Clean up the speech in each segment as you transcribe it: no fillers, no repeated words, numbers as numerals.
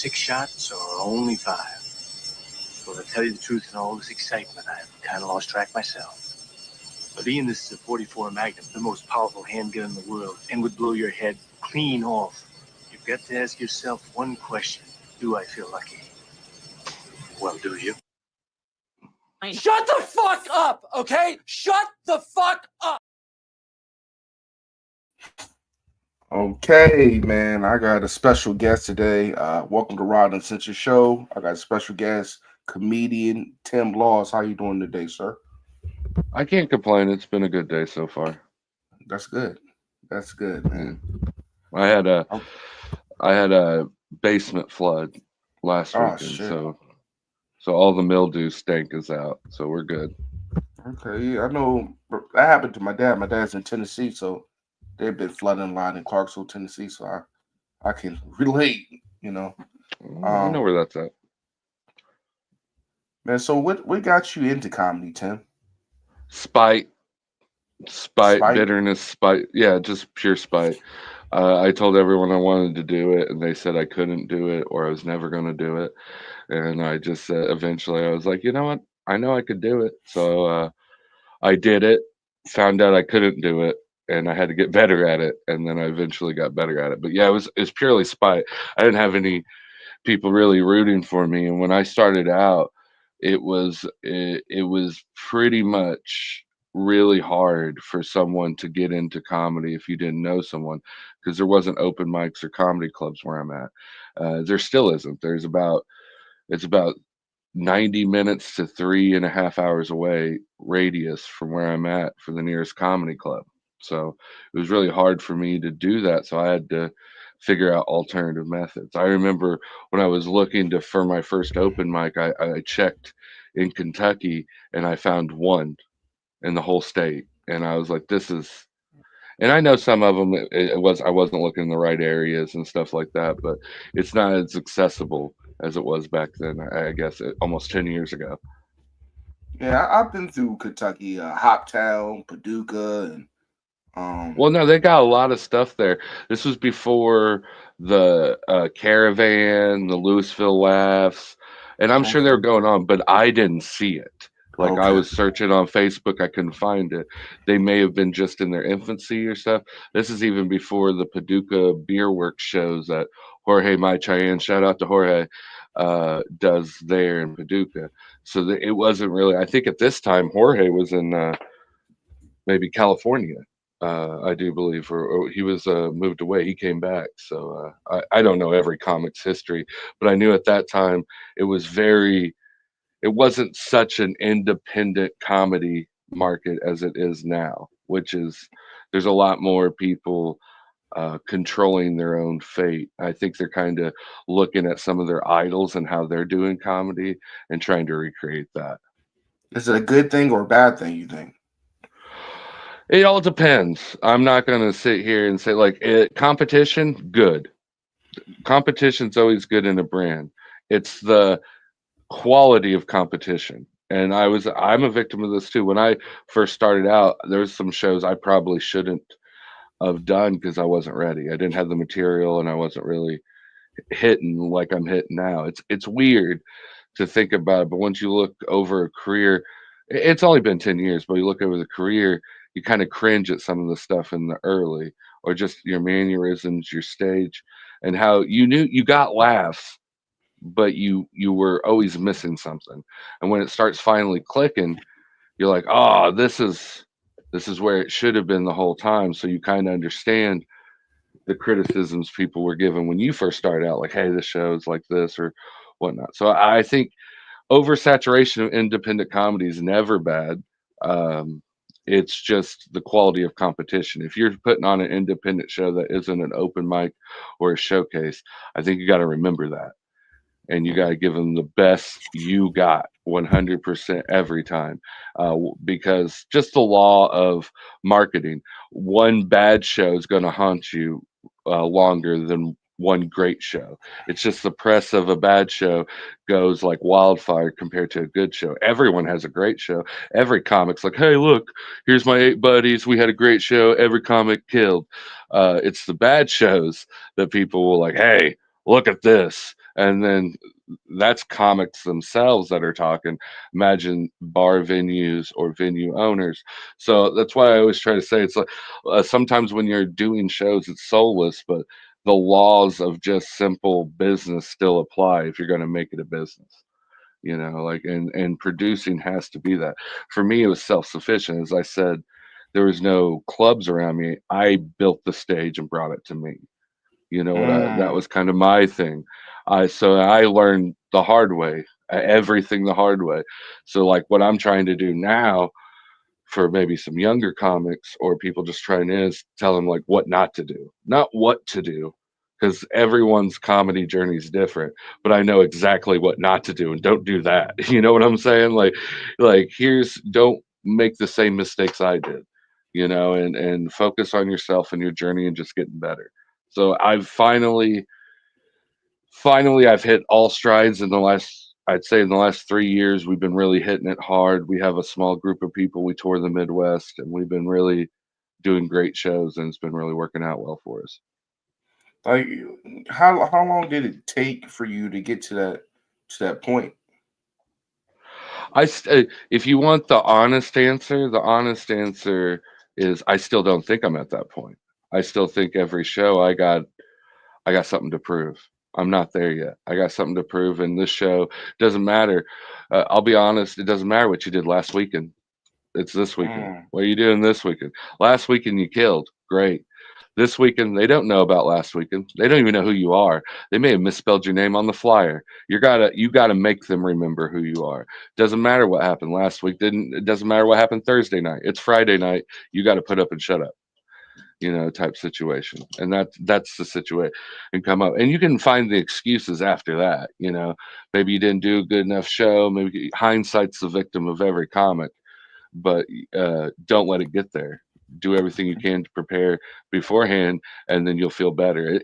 6 shots or only 5? Well, to tell you the truth, in all this excitement, I've kind of lost track myself. But Ian, this is a 44 Magnum, the most powerful handgun in the world, and would blow your head clean off. You've got to ask yourself one question. Do I feel lucky? Well, do you? Shut the fuck up, okay? Shut the fuck up! Okay, man, I got a special guest today. Welcome to Rod and Censor Show. I got a special guest, comedian Tim Laws. How you doing today, sir? I can't complain. It's been a good day so far. That's good. That's good, man. I had a basement flood last weekend, shit. so all the mildew stank is out, so we're good. Okay, yeah, I know that happened to my dad. My dad's in Tennessee, so they've been flooding a lot in Clarksville, Tennessee. So I can relate, you know. I know where that's at. Man, so what got you into comedy, Tim? Spite, bitterness, spite. Yeah, just pure spite. I told everyone I wanted to do it, and they said I couldn't do it or I was never going to do it. And I just said, eventually, I was like, you know what? I know I could do it. So I did it, found out I couldn't do it, and I had to get better at it. And then I eventually got better at it. But yeah, it was purely spite. I didn't have any people really rooting for me. And when I started out, it was pretty much really hard for someone to get into comedy if you didn't know someone, because there wasn't open mics or comedy clubs where I'm at. There still isn't. It's about 90 minutes to 3.5 hours away radius from where I'm at for the nearest comedy club. So it was really hard for me to do that. So I had to figure out alternative methods. I remember when I was looking for my first open mic, I checked in Kentucky and I found one in the whole state. And I was like, this is, and I know some of them, I wasn't looking in the right areas and stuff like that, but it's not as accessible as it was back then, I guess, almost 10 years ago. Yeah, I've been through Kentucky, Hoptown, Paducah, and well, no, they got a lot of stuff there. This was before the Caravan, the Louisville Laughs, and I'm sure they were going on, but I didn't see it. Like I was searching on Facebook, I couldn't find it. They may have been just in their infancy or stuff. This is even before the Paducah Beer Works shows that Jorge Maichayan, shout out to Jorge, does there in Paducah. So it wasn't really. I think at this time Jorge was in maybe California. I do believe, or he was moved away. He came back, so I don't know every comic's history, but I knew at that time it was it wasn't such an independent comedy market as it is now, which is there's a lot more people controlling their own fate. I think they're kind of looking at some of their idols and how they're doing comedy and trying to recreate that. Is it a good thing or a bad thing, you think? It all depends. I'm not going to sit here and say competition, good. Competition's always good in a brand. It's the quality of competition. And I'm a victim of this too. When I first started out, there was some shows I probably shouldn't have done because I wasn't ready. I didn't have the material and I wasn't really hitting like I'm hitting now. It's weird to think about it, but once you look over a career, it's only been 10 years, but you look over the career, you kind of cringe at some of the stuff in the early, or just your mannerisms, your stage, and how you knew you got laughs, but you were always missing something. And when it starts finally clicking, you're like, oh, this is where it should have been the whole time. So you kind of understand the criticisms people were given when you first started out, like, hey, this show's like this or whatnot. So I think oversaturation of independent comedy is never bad. It's just the quality of competition. If you're putting on an independent show that isn't an open mic or a showcase, I think you got to remember that. And you got to give them the best you got 100% every time. Because just the law of marketing, one bad show is going to haunt you longer than one great show. It's just the press of a bad show goes like wildfire compared to a good show. Everyone has a great show. Every comic's like, hey, look, here's my 8 buddies. We had a great show. Every comic killed. It's the bad shows that people will like, hey, look at this. And then that's comics themselves that are talking. Imagine bar venues or venue owners. So that's why I always try to say it's like sometimes when you're doing shows, it's soulless, but the laws of just simple business still apply if you're going to make it a business. Like and producing has to be that. For me, it was self-sufficient. As I said, there was no clubs around me. I built the stage and brought it to me. That Mm. was kind of my thing. So I learned the hard way, everything the hard way. So like what I'm trying to do now for maybe some younger comics or people just trying to is tell them like what not to do, not what to do, because everyone's comedy journey is different. But I know exactly what not to do and don't do that. You know what I'm saying? Like here's don't make the same mistakes I did, and focus on yourself and your journey and just getting better. So I've finally I've hit all strides in the last, I'd say in the last 3 years. We've been really hitting it hard. We have a small group of people. We tour the Midwest and we've been really doing great shows, and it's been really working out well for us. Like, how long did it take for you to get to that point? If you want the honest answer is I still don't think I'm at that point. I still think every show I got something to prove. I'm not there yet. I got something to prove, and this show doesn't matter. I'll be honest, it doesn't matter what you did last weekend. It's this weekend. Mm. What are you doing this weekend? Last weekend you killed. Great. This weekend they don't know about last weekend. They don't even know who you are. They may have misspelled your name on the flyer. You gotta make them remember who you are. Doesn't matter what happened last week. Didn't It doesn't matter what happened Thursday night. It's Friday night. You got to put up and shut up, type situation. And that's the situation and come up. And you can find the excuses after that. Maybe you didn't do a good enough show. Maybe hindsight's the victim of every comic, but don't let it get there. Do everything you can to prepare beforehand, and then you'll feel better.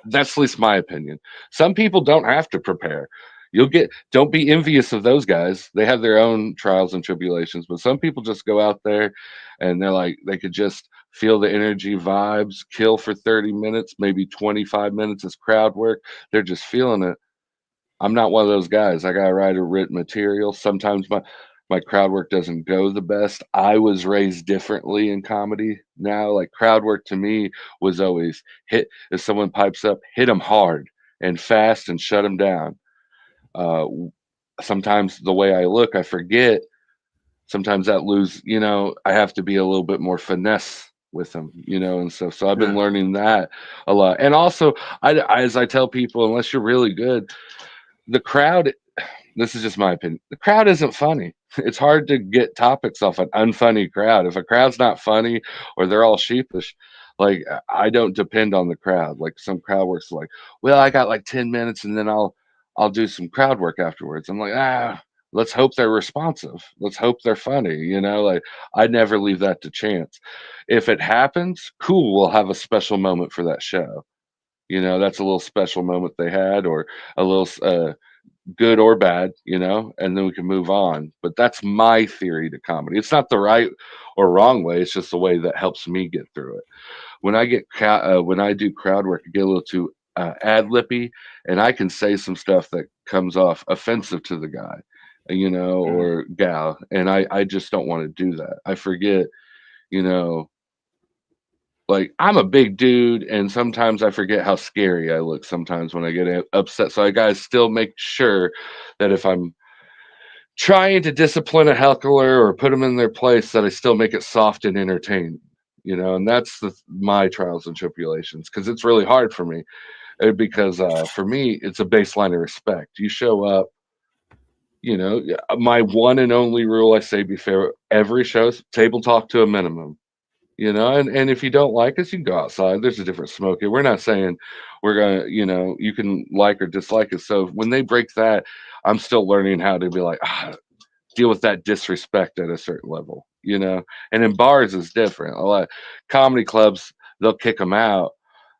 That's at least my opinion. Some people don't have to prepare. Don't be envious of those guys. They have their own trials and tribulations, but some people just go out there and they're like, they could just feel the energy vibes, kill for 30 minutes, maybe 25 minutes as crowd work. They're just feeling it. I'm not one of those guys. I gotta write a written material. Sometimes my crowd work doesn't go the best. I was raised differently in comedy. Now, like crowd work to me was always hit. If someone pipes up, hit them hard and fast and shut them down. Uh, Sometimes the way I look, I forget. Sometimes that lose. I have to be a little bit more finesse with them. And so I've been Yeah. learning that a lot. And also, as I tell people, unless you're really good, the crowd, this is just my opinion, the crowd isn't funny. It's hard to get topics off an unfunny crowd. If a crowd's not funny or they're all sheepish, like I don't depend on the crowd. Like some crowd works like, well, I got like 10 minutes and then I'll do some crowd work afterwards. I'm like, let's hope they're responsive. Let's hope they're funny. Like I never leave that to chance. If it happens, cool, we'll have a special moment for that show. That's a little special moment they had, or a little good or bad, and then we can move on. But that's my theory to comedy. It's not the right or wrong way. It's just the way that helps me get through it. When I do crowd work, I get a little too ad lippy, and I can say some stuff that comes off offensive to the guy, Mm. or gal, and I just don't want to do that. I forget, you know, like I'm a big dude, and sometimes I forget how scary I look sometimes when I get upset. So I gotta still make sure that if I'm trying to discipline a heckler or put them in their place, that I still make it soft and entertaining. And that's my trials and tribulations, because it's really hard for me. Because for me, it's a baseline of respect. You show up. My one and only rule I say before every show is table talk to a minimum. And if you don't like us, you can go outside. There's a different smoke here. We're not saying we're gonna, you can like or dislike us. So when they break that, I'm still learning how to be like, deal with that disrespect at a certain level. And in bars is different. A lot of comedy clubs, they'll kick them out.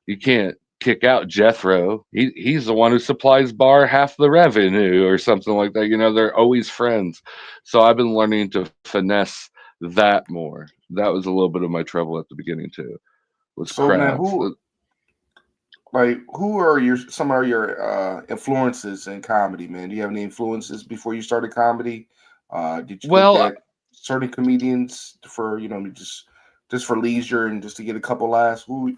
You can't kick out Jethro. He's the one who supplies bar half the revenue or something like that. They're always friends. So I've been learning to finesse that more. That was a little bit of my trouble at the beginning too, was So now crowds. who like who are some of your influences in comedy, man? Do you have any influences before you started comedy? Did you look Well, at certain comedians for just for leisure and just to get a couple laughs? Who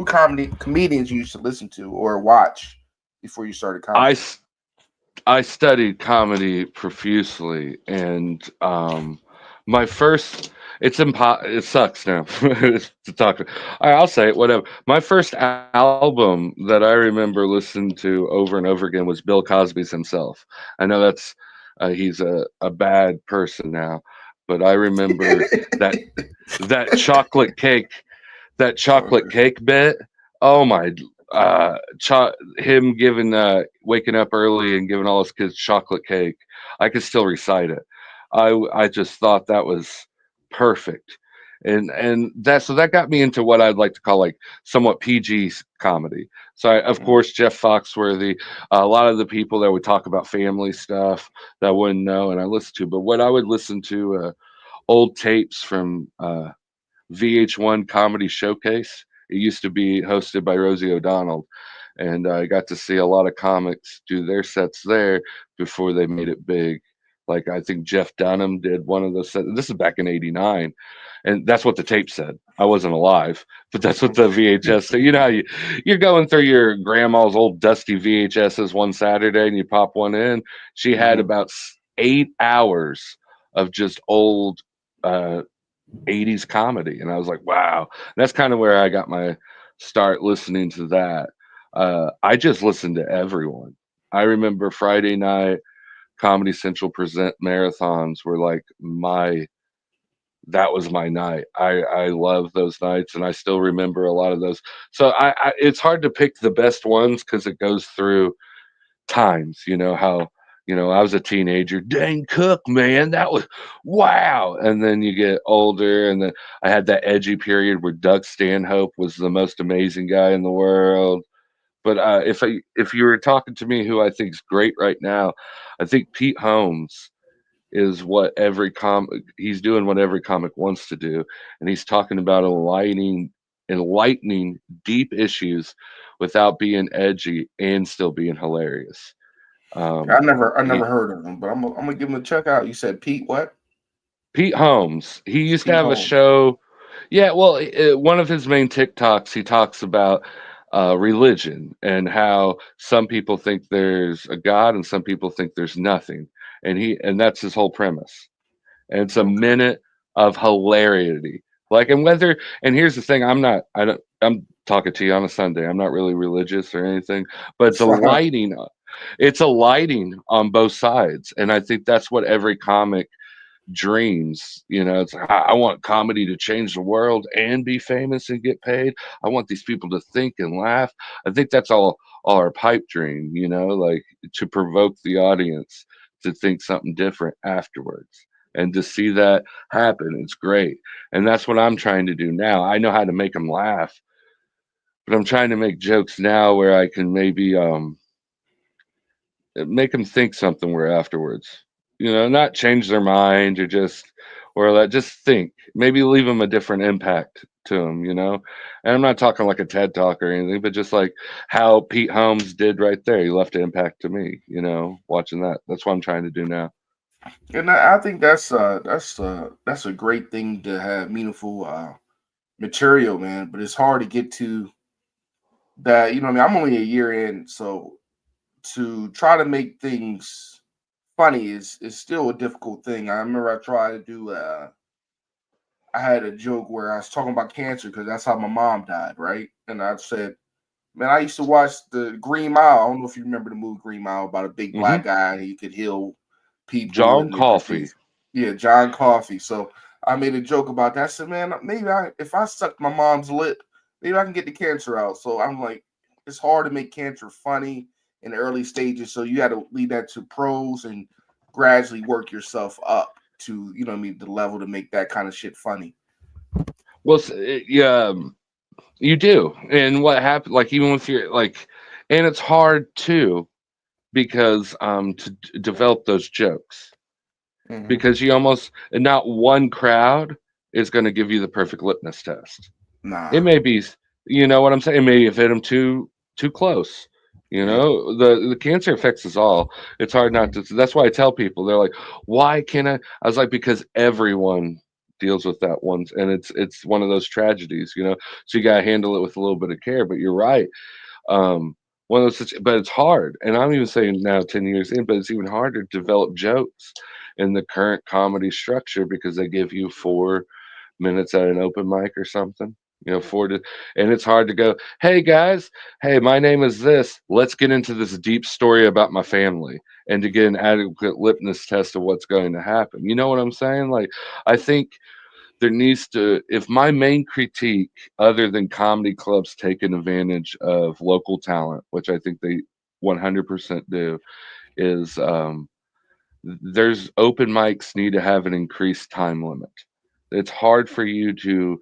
comedy comedians you used to listen to or watch before you started I comedy? s- I studied comedy profusely, and my first it sucks now to talk. I'll say it, whatever. My first album that I remember listening to over and over again was Bill Cosby's himself. I know that's he's a bad person now, but I remember that that chocolate cake that chocolate cake bit. Oh my, him giving waking up early and giving all his kids chocolate cake. I could still recite it. I just thought that was perfect. And that so that got me into what I'd like to call like somewhat PG comedy. So of Mhm. course Jeff Foxworthy, a lot of the people that would talk about family stuff that I wouldn't know and I listened to, but what I would listen to old tapes from VH1 Comedy Showcase. It used to be hosted by Rosie O'Donnell, and I got to see a lot of comics do their sets there before they made it big. Like I think Jeff Dunham did one of those sets. This is back in '89, and that's what the tape said. I wasn't alive, but that's what the VHS said. You know how you're going through your grandma's old dusty VHSs one Saturday and you pop one in. She had Mhm. about 8 hours of just old uh, 80s comedy. And I was like, wow. That's kind of where I got my start listening to that. I just listened to everyone. I remember Friday night Comedy Central present marathons were like my that was my night. I love those nights and I still remember a lot of those. So I it's hard to pick the best ones because it goes through times, how, I was a teenager. Dane Cook, man, that was wow. And then you get older, and then I had that edgy period where Doug Stanhope was the most amazing guy in the world. But if you were talking to me, who I think is great right now, I think Pete Holmes is what every comic he's doing what every comic wants to do, and he's talking about enlightening deep issues without being edgy and still being hilarious. I um, never he, heard of him, but I'm gonna give him a check out. You said Pete what? Pete Holmes, he used to Pete have a Holmes. show. Yeah, well, one of his main TikToks, he talks about religion and how some people think there's a God and some people think there's nothing, and that's his whole premise. And it's a Okay. minute of hilarity. Like, and here's the thing, I'm talking to you on a Sunday. I'm not really religious or anything, but it's a lighting on both sides. And I think that's what every comic dreams. It's like, I want comedy to change the world and be famous and get paid. I want these people to think and laugh. I think that's all our pipe dream, like to provoke the audience to think something different afterwards. And to see that happen, it's great. And that's what I'm trying to do now. I know how to make them laugh, but I'm trying to make jokes now where I can maybe make them think something where afterwards, not change their mind or that just think, maybe leave them a different impact to them, and I'm not talking like a TED talk or anything, but just like how Pete Holmes did right there. He left an impact to me, watching that's what I'm trying to do now. And I think that's a great thing to have meaningful material, man. But it's hard to get to that. You know, what I mean, I'm only a year in, so to try to make things funny is still a difficult thing. I remember I tried to do. I had a joke where I was talking about cancer because that's how my mom died, right? And I said, man, I used to watch the Green Mile. I don't know if you remember the movie Green Mile about a big Hmm. black guy and he could heal people John and the Coffey. disease. Yeah, John Coffey. So I made a joke about that. I said, man, if I suck my mom's lip, maybe I can get the cancer out. So I'm like, it's hard to make cancer funny in the early stages. So you got to leave that to pros and gradually work yourself up to, you know what I mean, the level to make that kind of shit funny. Well, yeah, you do. And what happened, like, even with your, like, and it's hard too, because to develop those jokes, Hmm. because you almost and not one crowd is going to give you the perfect litmus test. It Nah. may be You know what I'm saying? Maybe have hit them too close. You Yeah. know, the cancer affects us all. It's hard not to. That's why I tell people, they're like, "Why can I?" I was like, because everyone deals with that once, and it's one of those tragedies, you know. So you gotta handle it with a little bit of care. But you're right. Um, one of those, but it's hard, and I'm even saying now, 10 years in, but it's even harder to develop jokes in the current comedy structure because they give you 4 minutes at an open mic or something. You know, and it's hard to go, hey guys, hey, my name is this. Let's get into this deep story about my family and to get an adequate litmus test of what's going to happen. You know what I'm saying? Like, I think there needs to, if my main critique, other than comedy clubs taking advantage of local talent, which I think they 100% do, is there's open mics need to have an increased time limit. It's hard for you to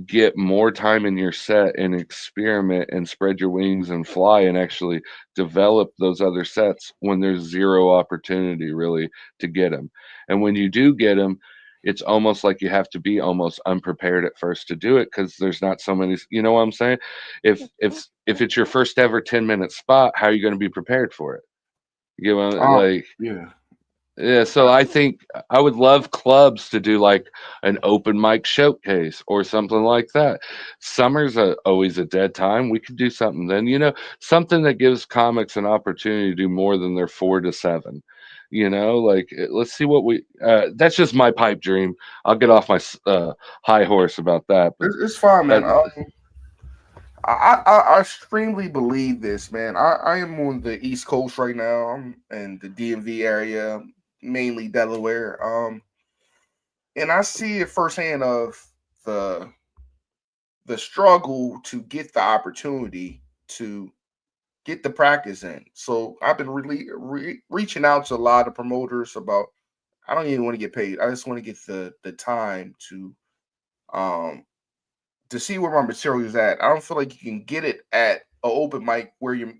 get more time in your set and experiment and spread your wings and fly and actually develop those other sets when there's zero opportunity really to get them. And when you do get them, it's almost like you have to be almost unprepared at first to do it because there's not so many. You know what I'm saying? If it's your first ever 10-minute spot, how are you going to be prepared for it? You know, like, Yeah. yeah, so I think I would love clubs to do like an open mic showcase or something like that. Summer's always a dead time. We could do something then, you know, something that gives comics an opportunity to do more than their 4 to 7. You know, like let's see what that's just my pipe dream. I'll get off my high horse about that, but It's fine, man. that I extremely believe this, man. I am on the East Coast right now. I'm in the DMV area, mainly Delaware. And I see it firsthand of the the struggle to get the opportunity to get the practice in. So I've been really reaching out to a lot of promoters about. I don't even want to get paid. I just want to get the time um to see where my material is at. I don't feel like you can get it at an open mic where you,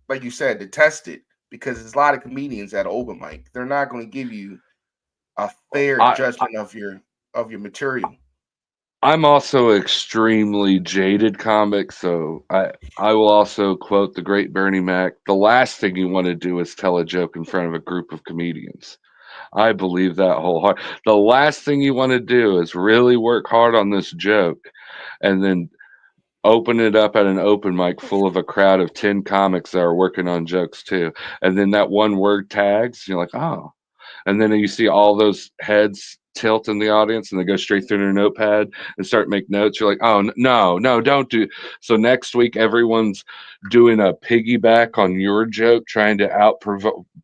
like you said, to test it because there's a lot of comedians at an open mic. They're not going to give you a fair I judgment of your material. I'm also extremely jaded comic, so I will also quote the great Bernie Mac. The last thing you want to do is tell a joke in front of a group of comedians. I believe that wholeheartedly. The last thing you want to do is really work hard on this joke and then open it up at an open mic full of a crowd of 10 comics that are working on jokes too. And then that one word tags, you're like, oh, and then you see all those heads tilt in the audience and they go straight through their notepad and start make notes. You're like, oh no, don't do. So next week everyone's doing a piggyback on your joke, trying to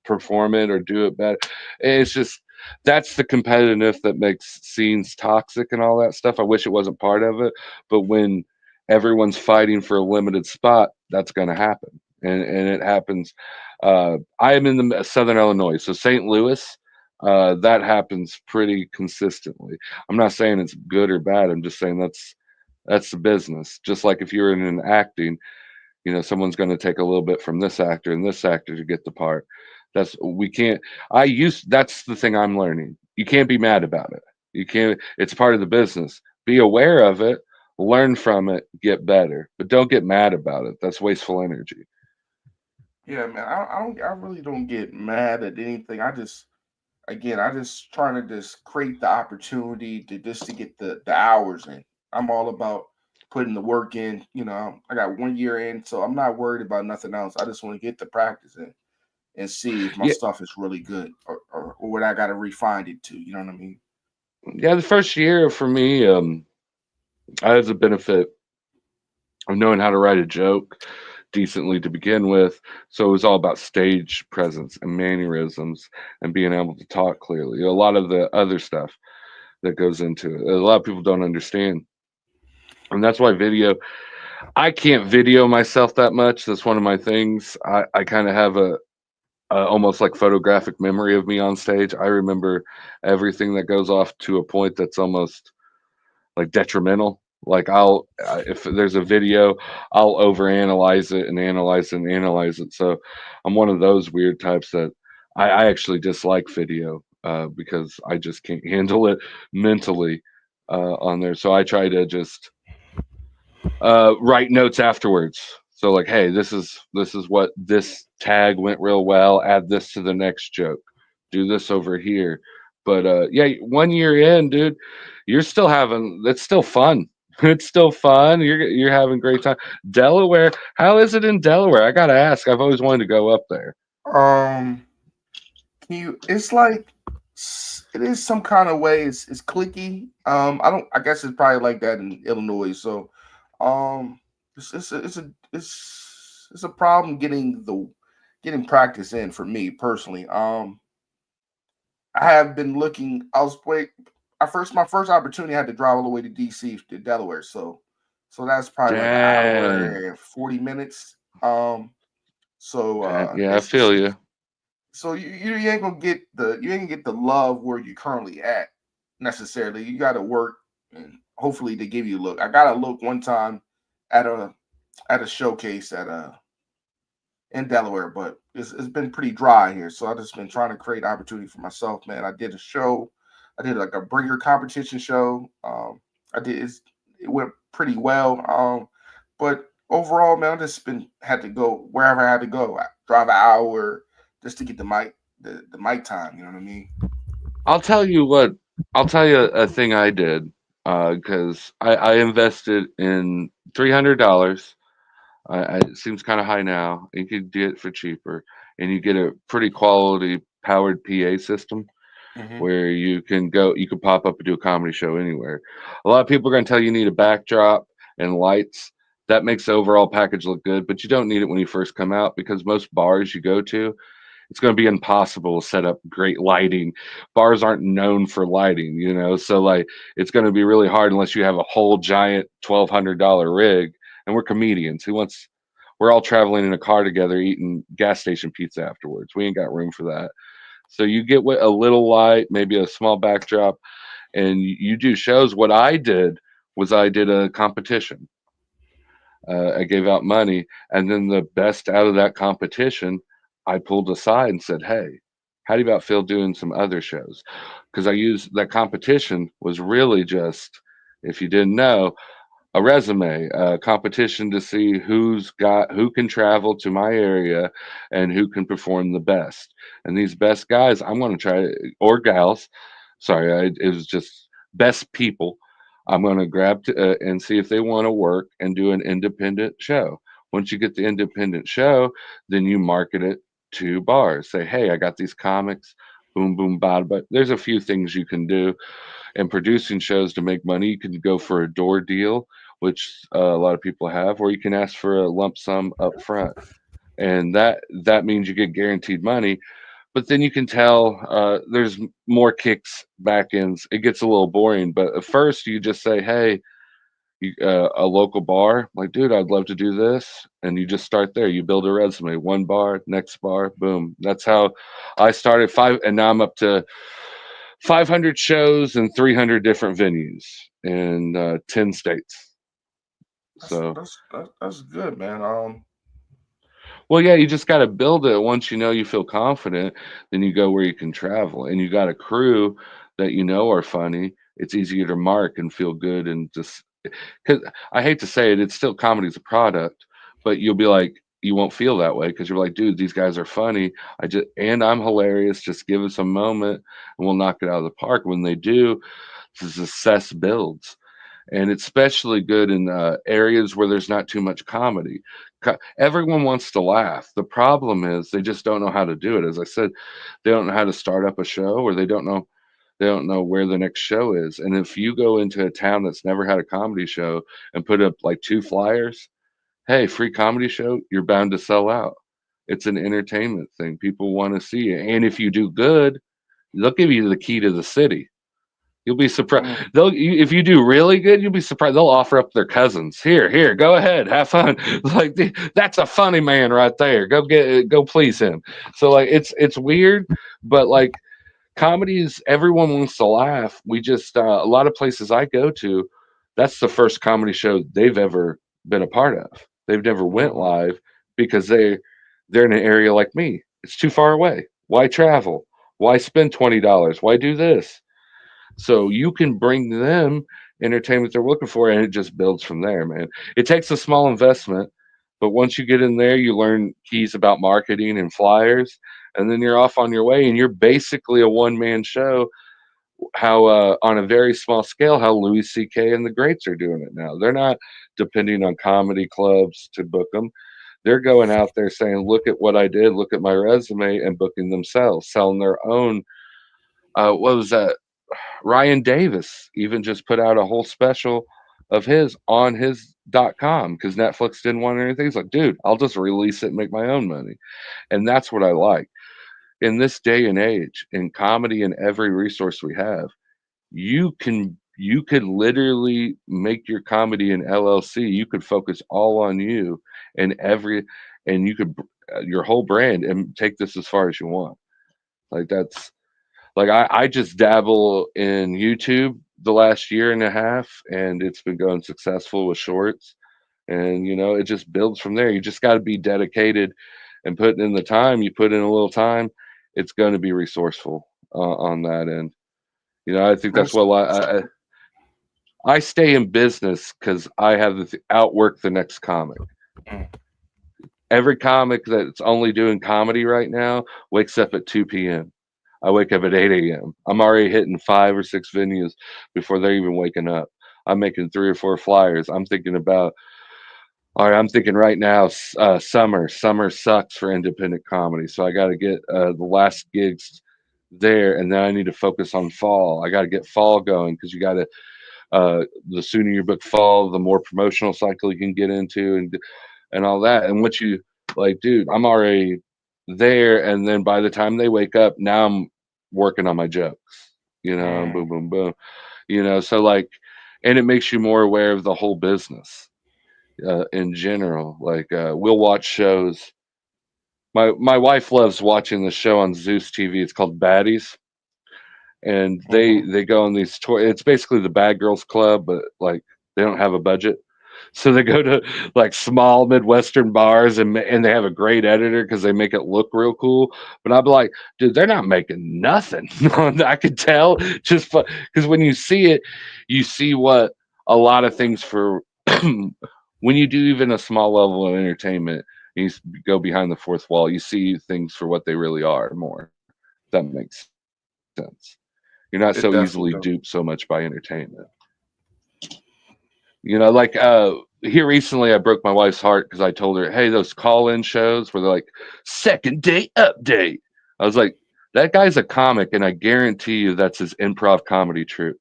perform it or do it better. And it's just, that's the competitiveness that makes scenes toxic and all that stuff. I wish it wasn't part of it, but when everyone's fighting for a limited spot, that's going to happen, and it happens. I am in the Southern Illinois, so St. Louis, that happens pretty consistently. I'm not saying it's good or bad. I'm just saying that's the business. Just like if you're in an acting, you know, someone's going to take a little bit from this actor and this actor to get the part. That's we can't. That's the thing I'm learning. You can't be mad about it. You can't. It's part of the business. Be aware of it, learn from it, get better, but don't get mad about it. That's wasteful energy. Yeah, man. I don't. I really don't get mad at anything. I just, again, I just trying to just create the opportunity to just to get the hours in. I'm all about putting the work in. You know, I got 1 year in, so I'm not worried about nothing else. I just want to get the practice in and see if my Yeah, stuff is really good or what I got to refine it to. You know what I mean? yeah. The first year for me, I had the benefit of knowing how to write a joke decently to begin with. So it was all about stage presence and mannerisms and being able to talk clearly. A lot of the other stuff that goes into it, a lot of people don't understand. And that's why I can't video myself that much. That's one of my things. I kind of have a almost like photographic memory of me on stage. I remember everything that goes off to a point that's almost like detrimental. Like if there's a video, I'll overanalyze it and analyze it and analyze it. So I'm one of those weird types that I actually dislike video because I just can't handle it mentally on there. So I try to just write notes afterwards. So like, hey, this is what this tag went real well. Add this to the next joke. Do this over here. But yeah, 1 year in, dude, you're still having. It's still fun. It's still fun. You're having great time. Delaware, how is it in Delaware? I gotta ask. I've always wanted to go up there. Um, can you? It's like it is some kind of way. It's clicky. I don't. I guess it's probably like that in Illinois. So, it's a problem getting practice in for me personally. I have been looking. I was wait. I first my first opportunity I had to drive all the way to DC to Delaware. So that's probably like an Dang. hour and 40 minutes. So Yeah, I it's feel you. so you ain't gonna get the love where you're currently at necessarily. You got to work and hopefully they give you a look. I got a look one time at a showcase at in Delaware, but it's been pretty dry here. So I've just been trying to create opportunity for myself, man. I did a show. I did like a bringer competition show. I did it went pretty well. But overall, man, I just been had to go wherever I had to go. I drive an hour just to get the mic time. You know what I mean? I'll tell you what. I'll tell you a thing I did because I invested in $300. It seems kind of high now. You could get it for cheaper, and you get a pretty quality powered PA system Mm-hmm. where you can pop up and do a comedy show anywhere. A lot of people are going to tell you need a backdrop and lights. That makes the overall package look good, but you don't need it when you first come out because most bars you go to, it's going to be impossible to set up great lighting. Bars aren't known for lighting, so like it's going to be really hard unless you have a whole giant $1,200 rig. And we're comedians. We're all traveling in a car together eating gas station pizza afterwards. We ain't got room for that. So you get with a little light, maybe a small backdrop, and you do shows. What I did was I did a competition. I gave out money, and then the best out of that competition, I pulled aside and said, "Hey, how do you about feel doing some other shows?" Because I used that competition was really just, if you didn't know, a resume, a competition to see who can travel to my area and who can perform the best. And these best guys, I'm going to try or gals. Sorry, it was just best people. I'm going to grab and see if they want to work and do an independent show. Once you get the independent show, then you market it to bars. Say, hey, I got these comics. Boom, boom, bada. But there's a few things you can do and producing shows to make money. You can go for a door deal, which a lot of people have, or you can ask for a lump sum up front, and that means you get guaranteed money. But then you can tell there's more kicks, back ends. It gets a little boring, but at first you just say, "Hey, a local bar, like, dude, I'd love to do this," and you just start there. You build a resume, one bar, next bar, boom. That's how I started five, and now I'm up to 500 shows in 300 different venues in 10 states. So, That's good, man. well, yeah, you just got to build it. Once you feel confident, then you go where you can travel, and you got a crew that are funny. It's easier to mark and feel good, and just because I hate to say it, it's still comedy's a product, but you'll be like, you won't feel that way because you're like, dude, these guys are funny. And I'm hilarious. Just give us a moment, and we'll knock it out of the park. When they do, the success builds. And it's especially good in areas where there's not too much comedy. Everyone wants to laugh. The problem is they just don't know how to do it. As I said, they don't know how to start up a show, or they don't know where the next show is. And if you go into a town that's never had a comedy show and put up like two flyers, hey, free comedy show, you're bound to sell out. It's an entertainment thing. People want to see it. And if you do good, they'll give you the key to the city. You'll be surprised. Mm, If you do really good, you'll be surprised. They'll offer up their cousins. Here, go ahead, have fun. Like, that's a funny man right there. Go please him. So like, it's weird, but like comedies, everyone wants to laugh. We just a lot of places I go to, that's the first comedy show they've ever been a part of. They've never went mhm. live because they're in an area like me. It's too far away. Why travel? Why spend $20? Why do this? So you can bring them entertainment they're looking for, and it just builds from there, man. It takes a small investment, but once you get in there, you learn keys about marketing and flyers, and then you're off on your way, and you're basically a one-man show. How on a very small scale, how Louis C.K. and the greats are doing it now. They're not depending on comedy clubs to book them. They're going out there saying, "Look at what I did. Look at my resume," and booking themselves, selling their own. What was that? Ryan Davis even just put out a whole special of his on his .com because Netflix didn't want anything. He's like, "Dude, I'll just release it and make my own money," and that's what I like in this day and age in comedy and every resource we have. You could literally make your comedy an LLC. You could focus all on you and and you could your whole brand and take this as far as you want. Like that's like I just dabble in YouTube the last year and a half, and it's been going successful with shorts. And it just builds from there. You just got to be dedicated and put in the time. You put in a little time, it's going to be resourceful on that end. I think that's That's what I stay in business because I have to outwork the next comic. mm, Every comic that's only doing comedy right now wakes up at 2 p.m. I wake up at 8 a.m. I'm already hitting 5 or 6 venues before they're even waking up. I'm making 3 or 4 flyers. All right, I'm thinking right now, summer. Summer sucks for independent comedy, so I got to get the last gigs there, and then I need to focus on fall. I got to get fall going because you got to. The sooner you book fall, the more promotional cycle you can get into, and all that. And what you like, dude, I'm already there, and then by the time they wake up, now I'm working on my jokes. mm. Boom, boom, boom. So like, and it makes you more aware of the whole business in general. Like we'll watch shows. My wife loves watching the show on Zeus TV. It's called Baddies, and they Mhm. they go on these tour. It's basically the Bad Girls Club, but like they don't have a budget, so they go to like small Midwestern bars, and they have a great editor because they make it look real cool. But I'd be like, dude, they're not making nothing. I could tell just because when you see it, you see what a lot of things for when you do even a small level of entertainment. You go behind the fourth wall. You see things for what they really are more. If that makes sense. You're not It so definitely easily does. duped so much by entertainment. Like here recently, I broke my wife's heart because I told her, "Hey, those call-in shows where they're like second day update." I was like, "That guy's a comic, and I guarantee you that's his improv comedy troupe.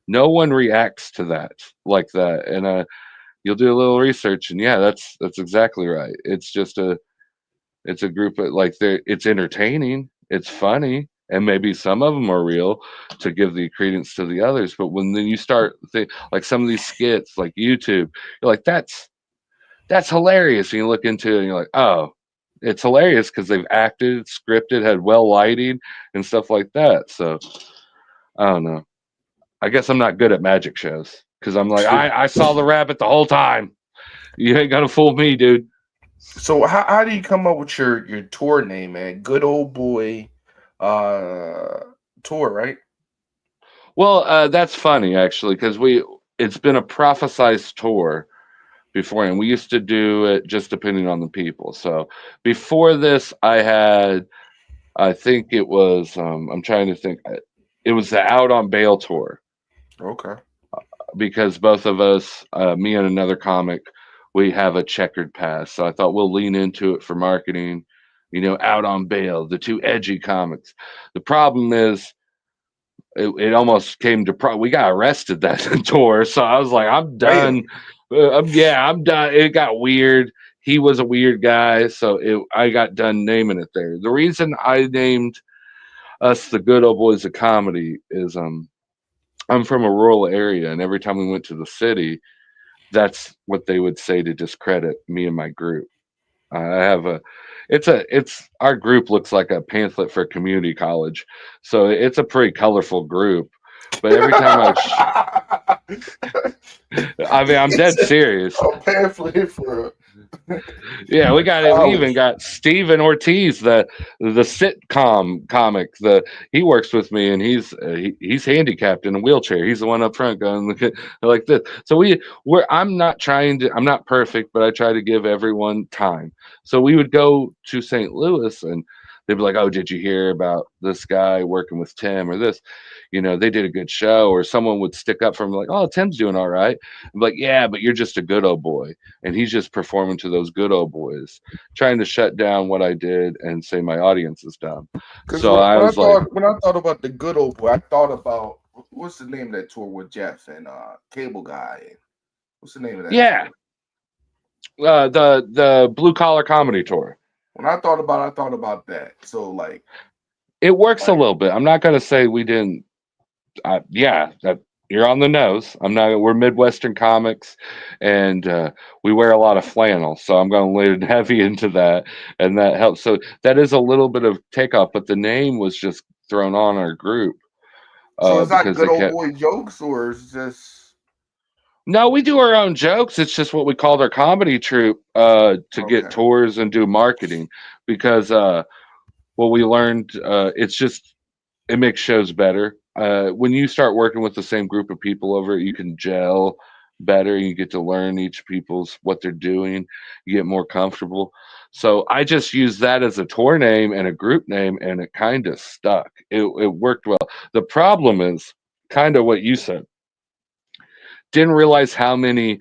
No one reacts to that like that." And you'll do a little research, and yeah, that's exactly right. It's a group of like it's entertaining, it's funny, and maybe some of them are real to give the credence to the others. But when then you start like some of these skits, like YouTube, you're like, that's hilarious. And you look into it, and you're like, oh, it's hilarious because they've acted, scripted, had well lighting and stuff like that. So I don't know. I guess I'm not good at magic shows because I'm like, I saw the rabbit the whole time. You ain't gonna fool me, dude. So how do you come up with your tour name, man? Good old boy uh tour, right? Well, that's funny actually, because it's been a prophesized tour before, and we used to do it just depending on the people. So before this, I think it was, I'm trying to think, it was the Out on Bail tour Okay. because both of us, me and another comic, we have a checkered past. So I thought we'll lean into it for marketing. Out on bail, the two edgy comics. The problem is it almost came to we got arrested that tour, so I was like, I'm done. Damn. I'm done. It got weird. He was a weird guy, so I got done naming it there. The reason I named us the Good Old Boys of Comedy is I'm from a rural area, and every time we went to the city, that's what they would say to discredit me and my group. I have it's our group looks like a pamphlet for a community college, so it's a pretty colorful group. But every time I mean, I'm dead It's serious. a pamphlet for Yeah, we got it. We even College. got Steven Ortiz, the sitcom comic. He works with me, and he's handicapped in a wheelchair. He's the one up front going like this. So I'm not trying to. I'm not perfect, but I try to give everyone time. So we would go to St. Louis, and they'd be like, "Oh, did you hear about this guy working with Tim or this? They did a good show." Or someone would stick up for him like, "Oh, Tim's doing all right." I'm like, "Yeah, but you're just a good old boy." And he's just performing to those good old boys, trying to shut down what I did and say my audience is dumb. Because So I was like, when I thought about the good old boy, I thought about what's the name of that tour with Jeff and Cable Guy. And what's the name of that yeah, tour? the blue collar comedy tour. When I thought about that. So It works a like little bit. I'm not going to say we didn't. Yeah, that you're on the nose. I'm not. We're Midwestern comics, and we wear a lot of flannel, so I'm going to lean heavy into that, and that helps. So that is a little bit of takeoff, but the name was just thrown on our group so is that because good they old kept. boy jokes or is just No, we do our own jokes. It's just what we called our comedy troupe to get okay? tours and do marketing because what we learned it's just it makes shows better. When you start working with the same group of people over it, you can gel better. You get to learn each people's what they're doing. You get more comfortable. So I just used that as a tour name and a group name, and it kind of stuck. It worked well. The problem is kind of what you said. Didn't realize how many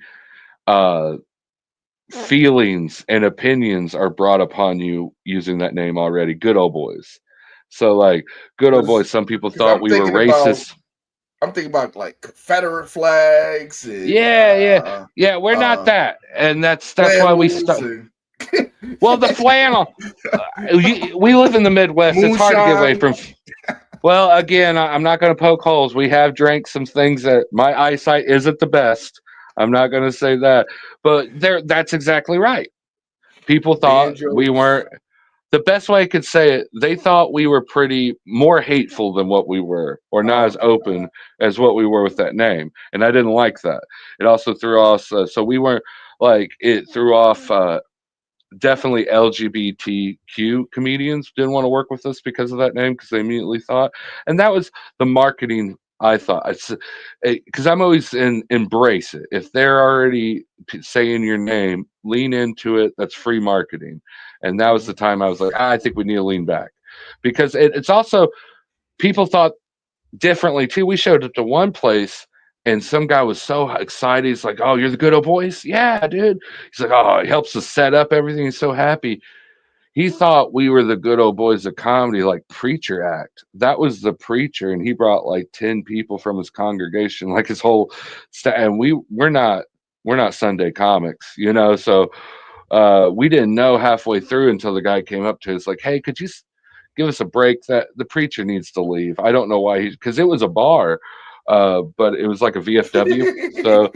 uh, feelings and opinions are brought upon you using that name already. Good old boys. So like good old boys. Because Some people thought we were racist. I'm thinking about like Confederate flags and Yeah, yeah, yeah. We're not uh that, and that's why we flannels stuck. and Well, the flannel. We live in the Midwest. It's hard to get away moonshine. from. Well, again, I'm not going to poke holes. We have drank some things that my eyesight isn't the best. I'm not going to say that, but there. That's exactly right. People thought we Banjos. weren't. The best way I could say it, they thought we were pretty more hateful than what we were, or not as Okay. open as what we were with that name. And I didn't like that. It also threw us, so we weren't like, it threw off definitely LGBTQ comedians didn't want to work with us because of that name because they immediately thought, and that was the marketing. I thought it's because I'm always in embrace it. If they're already saying your name, lean into it. That's free marketing, and that was the Mhm. time I was like, I think we need to lean back because it's also people thought differently too. We showed up to one place and some guy was so excited. He's like, "Oh, you're the good old boys? Yeah, dude." He's like, "Oh, he helps us set up everything." He's so happy. He thought we were the good old boys of comedy, like preacher act. That was the preacher, and he brought like 10 people from his congregation, like his whole staff. And we're not Sunday comics, So we didn't know halfway through until the guy came up to us like, "Hey, could you give us a break? That the preacher needs to leave." I don't know why because it was a bar, but it was like a VFW.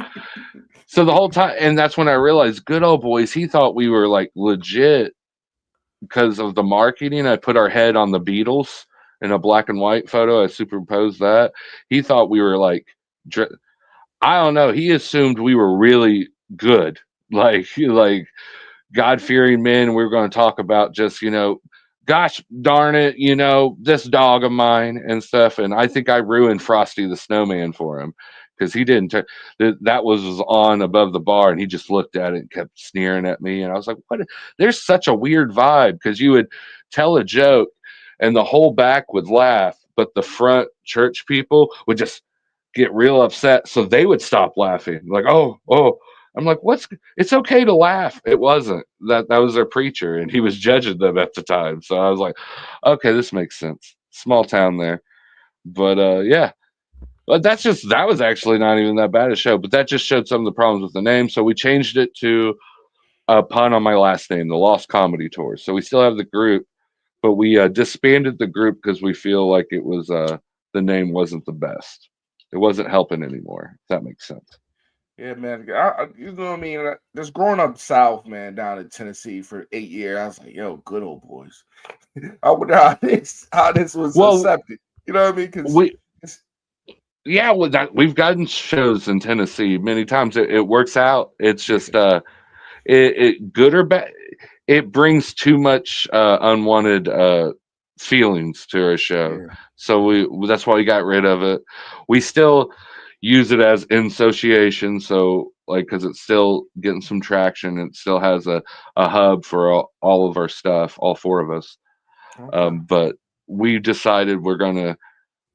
So the whole time, and that's when I realized, good old boys. He thought we were like legit because of the marketing. I put our head on the Beatles in a black and white photo. I superimposed that. He thought we were like, I don't know. He assumed we were really good, like God fearing men. We were going to talk about just, gosh darn it, this dog of mine and stuff. And I think I ruined Frosty the Snowman for him because he didn't. That was on above the bar, and he just looked at it and kept sneering at me. And I was like, "What? There's such a weird vibe because you would tell a joke, and the whole back would laugh, but the front church people would just get real upset, so they would stop laughing. Like, oh, oh." I'm like, what's? It's okay to laugh. It wasn't that was their preacher, and he was judging them at the time. So I was like, okay, this makes sense. Small town there, but yeah. But that was actually not even that bad a show. But that just showed some of the problems with the name. So we changed it to a pun on my last name, the Lost Comedy Tour. So we still have the group, but we disbanded the group because we feel like it was the name wasn't the best. It wasn't helping anymore. If that makes sense. Yeah, man. You know what I mean? Just growing up south, man, down in Tennessee for 8 years, I was like, yo, good old boys. I wonder how this was Well, accepted. You know what I mean? Because we yeah, well, that we've gotten shows in Tennessee many times. It works out. It's just it good or bad, it brings too much unwanted feelings to our show. Yeah. So that's why we got rid of it. We still use it as in association, so like because it's still getting some traction. It still has a hub for all of our stuff, all four of us. Okay. But we decided we're gonna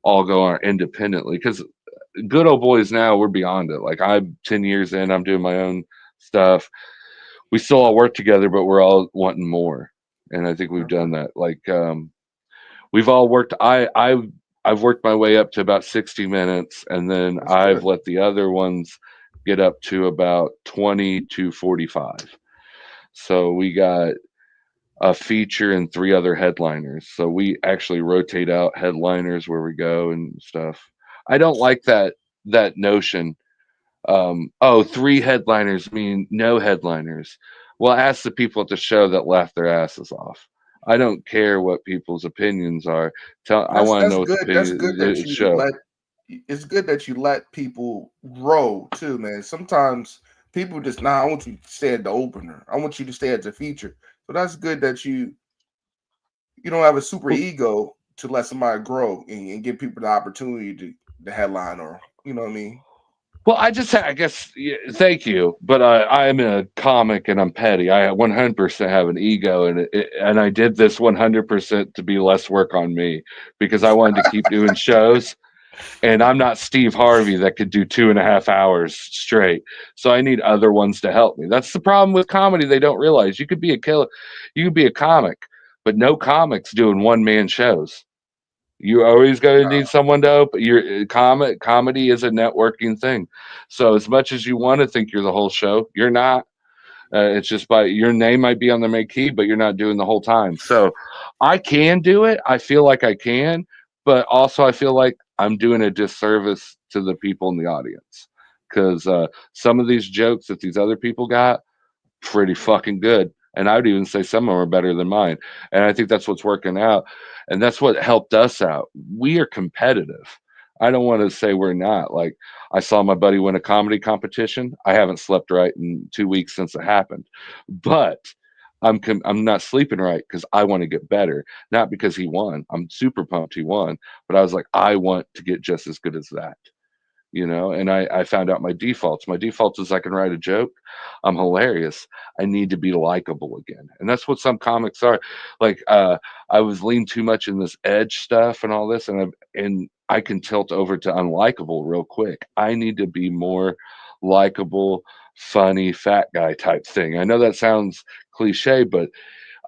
all go on independently because good old boys now we're beyond it. Like I'm 10 years in, I'm doing my own stuff. We still all work together, but we're all wanting more, and I think we've Okay. done that. Like we've all worked. I've worked my way up to about 60 minutes, and then That's I've good. let the other ones get up to about 20 to 45. So we got a feature and three other headliners. So we actually rotate out headliners where we go and stuff. I don't like that notion. Oh, three headliners mean no headliners. Well, ask the people at the show that laughed their asses off. I don't care what people's opinions are. I want to That's know what the good. That's good opinion that the you show. let. It's good that you let people grow too, man. Sometimes people just nah. I want you to stay at the opener. I want you to stay at the feature. So that's good that you don't have a super Well, ego to let somebody grow and give people the opportunity to the headline or you know what I mean. I just I guess thank you, but I am a comic and I'm petty. I 100% have an ego, and I did this 100% to be less work on me because I wanted to keep doing shows. And I'm not Steve Harvey that could do 2.5 hours straight. So I need other ones to help me. That's the problem with comedy. They don't realize you could be a killer, you could be a comic, but no comics doing one man shows. You always going to need someone to open your comedy is a networking thing. So as much as you want to think you're the whole show, you're not. It's just by your name might be on the marquee, but you're not doing the whole time. So I can do it. I feel like I can, but also I feel like I'm doing a disservice to the people in the audience because some of these jokes that these other people got pretty fucking good. And I would even say some of them are better than mine. And I think that's what's working out. And that's what helped us out. We are competitive. I don't want to say we're not. Like, I saw my buddy win a comedy competition. I haven't slept right in 2 weeks since it happened. But I'm not sleeping right because I want to get better, not because he won. I'm super pumped he won, but I was like, I want to get just as good as that, and I found out my defaults is I can write a joke, I'm hilarious, I need to be likable again, and that's what some comics are. Like I was leaned too much in this edge stuff and all this, and I can tilt over to unlikable real quick. I need to be more likable, funny fat guy type thing. I know that sounds cliche, but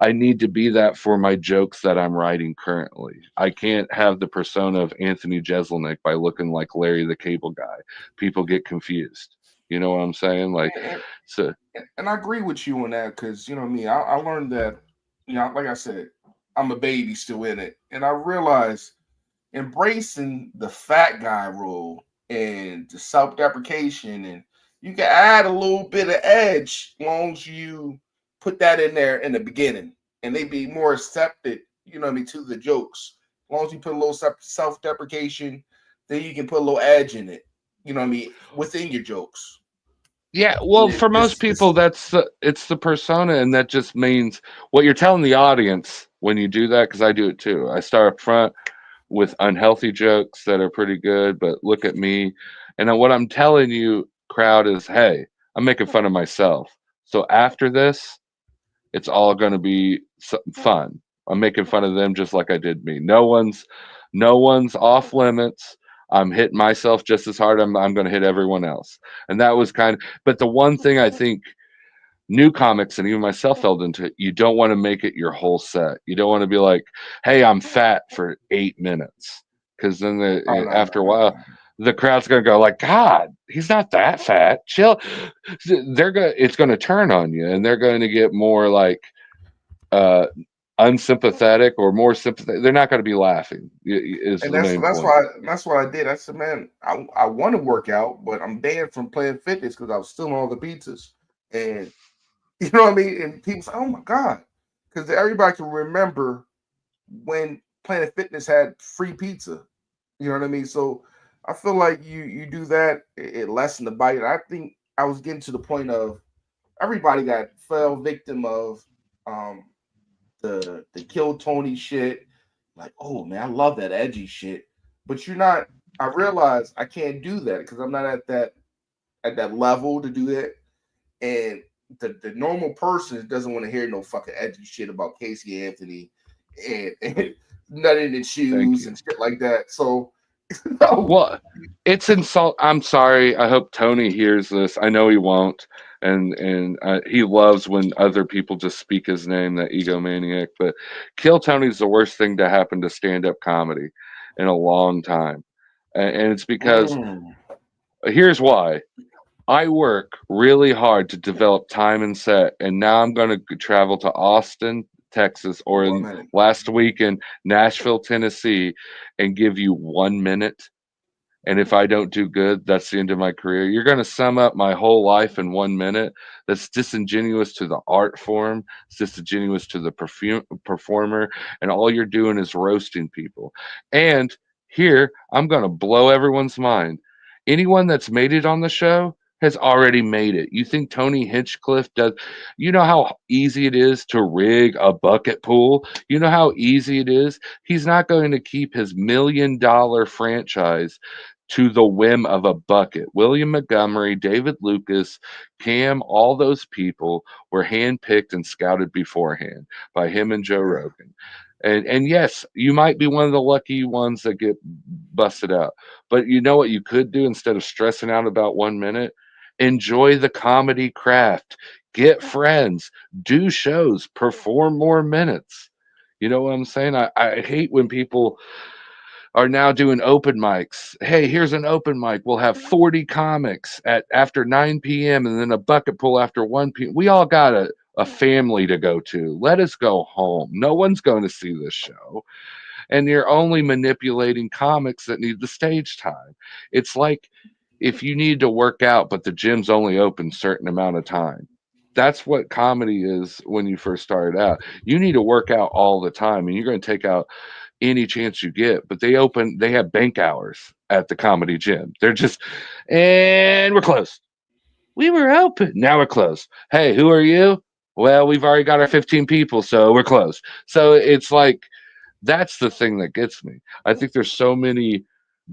I need to be that for my jokes that I'm writing currently. I can't have the persona of Anthony Jeselnik by looking like Larry the Cable Guy. People get confused. You know what I'm saying? Like, And, so and I agree with you on that because you know me. I learned that like I said, I'm a baby still in it, and I realized embracing the fat guy role and the self-deprecation and you can add a little bit of edge as long as you put that in there in the beginning and they be more accepted, you know what I mean, to the jokes. As long as you put a little self-deprecation, then you can put a little edge in it, you know what I mean, within your jokes. yeah, And well, for most people, it's it's the persona, and that just means what you're telling the audience when you do that. Because I do it too. I start up front with unhealthy jokes that are pretty good, but look at me. And then what I'm telling you, crowd, is hey, I'm making fun of myself. So after this, it's all going to be fun. I'm making fun of them just like I did me. No one's off limits. I'm hitting myself just as hard. I'm going to hit everyone else. And that was but the one thing I think new comics and even myself fell into, you don't want to make it your whole set. You don't want to be like, hey, I'm fat for 8 minutes. Because then oh no, after no, a no, while, no. the crowd's gonna go like, God, he's not that fat. Chill. It's gonna turn on you, and they're going to get more like uh unsympathetic or more sympathetic. They're not going to be laughing. Is And the main that's point. why that's what I did. I said, man, I want to work out, but I'm banned from playing fitness because I was stealing all the pizzas. And you know what I mean? And people say, oh my God. Because everybody can remember when Planet Fitness had free pizza. You know what I mean? So I feel like you do that, it lessens the bite. I think I was getting to the point of everybody got fell victim of um the kill Tony shit. Like, oh man, I love that edgy shit. But you're not. I realize I can't do that because I'm not at that level to do that. And the normal person doesn't want to hear no fucking edgy shit about Casey Anthony and nutting in Thank shoes you. and shit like that. So no. Well, it's insult. I'm sorry. I hope Tony hears this. I know he won't, and he loves when other people just speak his name, that egomaniac. But Kill Tony's the worst thing to happen to stand-up comedy in a long time, and it's because Mm, here's why. I work really hard to develop time and set, and now I'm going to travel to Austin, Texas, or one in minute. last week in Nashville, Tennessee, and give you 1 minute. And if I don't do good, that's the end of my career. You're going to sum up my whole life in 1 minute. That's disingenuous to the art form. It's disingenuous to the performer. And all you're doing is roasting people. And here, I'm going to blow everyone's mind. Anyone that's made it on the show has already made it. You think Tony Hinchcliffe does? You know how easy it is to rig a bucket pool? You know how easy it is? He's not going to keep his $1 million franchise to the whim of a bucket. William Montgomery, David Lucas, Cam, all those people were handpicked and scouted beforehand by him and Joe Yeah. Rogan. And yes, you might be one of the lucky ones that get busted out. But you know what you could do instead of stressing out about 1 minute? Enjoy the comedy craft. Get friends, do shows, perform more minutes. You know what I'm saying? I hate when people are now doing open mics. Hey, here's an open mic. We'll have 40 comics at after 9 p.m. and then a bucket pull after 1 p.m. We all got a family to go to. Let us go home. No one's going to see this show. And you're only manipulating comics that need the stage time. It's like if you need to work out, but the gym's only open certain amount of time. That's what comedy is when you first started out. You need to work out all the time, and you're going to take out any chance you get. But they have bank hours at the comedy gym. They're just, and we're closed. We were open. Now we're closed. Hey, who are you? Well, we've already got our 15 people, so we're closed. So it's like, that's the thing that gets me. I think there's so many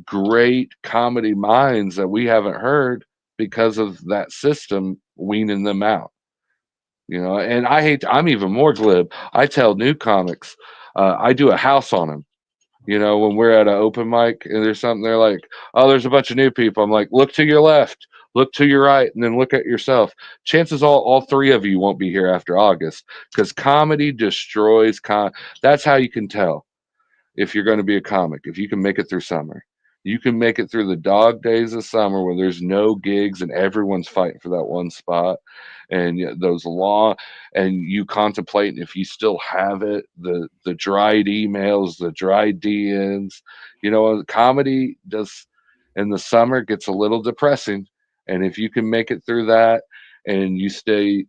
great comedy minds that we haven't heard because of that system weaning them out. And I'm even more glib. I tell new comics, I do a house on them. When we're at an open mic and there's something, they're like, oh, there's a bunch of new people. I'm like, look to your left, look to your right, and then look at yourself. Chances all three of you won't be here after August because comedy destroys That's how you can tell if you're going to be a comic, if you can make it through summer. You can make it through the dog days of summer when there's no gigs and everyone's fighting for that one spot. And those long, and you contemplating if you still have it, the dried emails, the dried DMs. Comedy does in the summer gets a little depressing. And if you can make it through that and you stay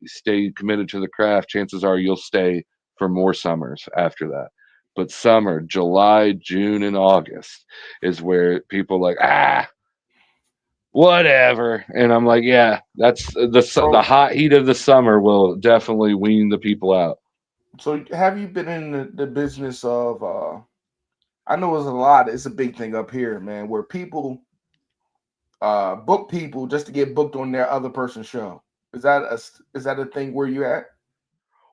committed to the craft, chances are you'll stay for more summers after that. But summer, July, June, and August is where people are like, whatever. And I'm like, yeah, that's the So hot heat of the summer will definitely wean the people out. so have you been in the business of I know it's a lot, it's a big thing up here, man, where people book people just to get booked on their other person's show. Is that a thing where you at?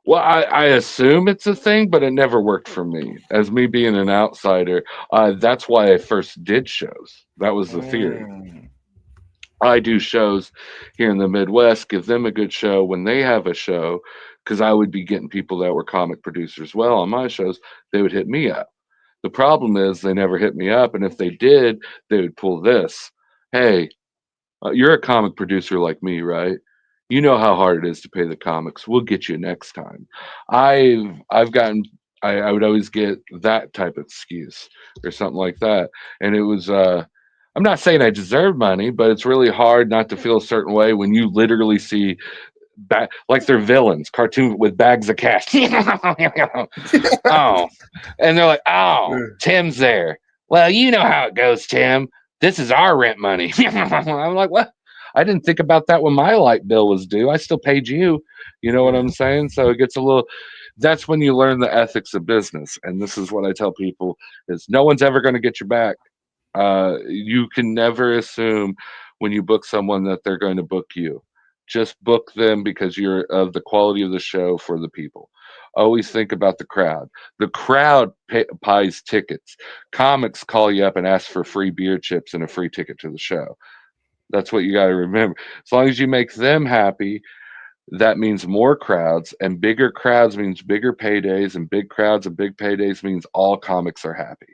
Well, I assume it's a thing, but it never worked for me. As me being an outsider, that's why I first did shows. That was the theory. Mm, I do shows here in the Midwest, give them a good show when they have a show, because I would be getting people that were comic producers. Well, on my shows, they would hit me up. The problem is they never hit me up, and if they did, they would pull this. Hey, you're a comic producer like me, right? You know how hard it is to pay the comics. We'll get you next time. I've gotten I would always get that type of excuse or something like that. And it was I'm not saying I deserve money, but it's really hard not to feel a certain way when you literally see like they're villains, cartoon with bags of cash. Oh, and they're like, oh, yeah. Tim's there. Well, you know how it goes, Tim. This is our rent money. I'm like, what? I didn't think about that when my light bill was due. I still paid you. You know what Yeah. I'm saying? So it gets a little. That's when you learn the ethics of business, and this is what I tell people: is no one's ever going to get your back. You can never assume when you book someone that they're going to book you. Just book them because you're of the quality of the show for the people. Always think about the crowd. The crowd buys tickets. Comics call you up and ask for free beer chips and a free ticket to the show. That's what you got to remember. As long as you make them happy, that means more crowds, and bigger crowds means bigger paydays, and big crowds and big paydays means all comics are happy.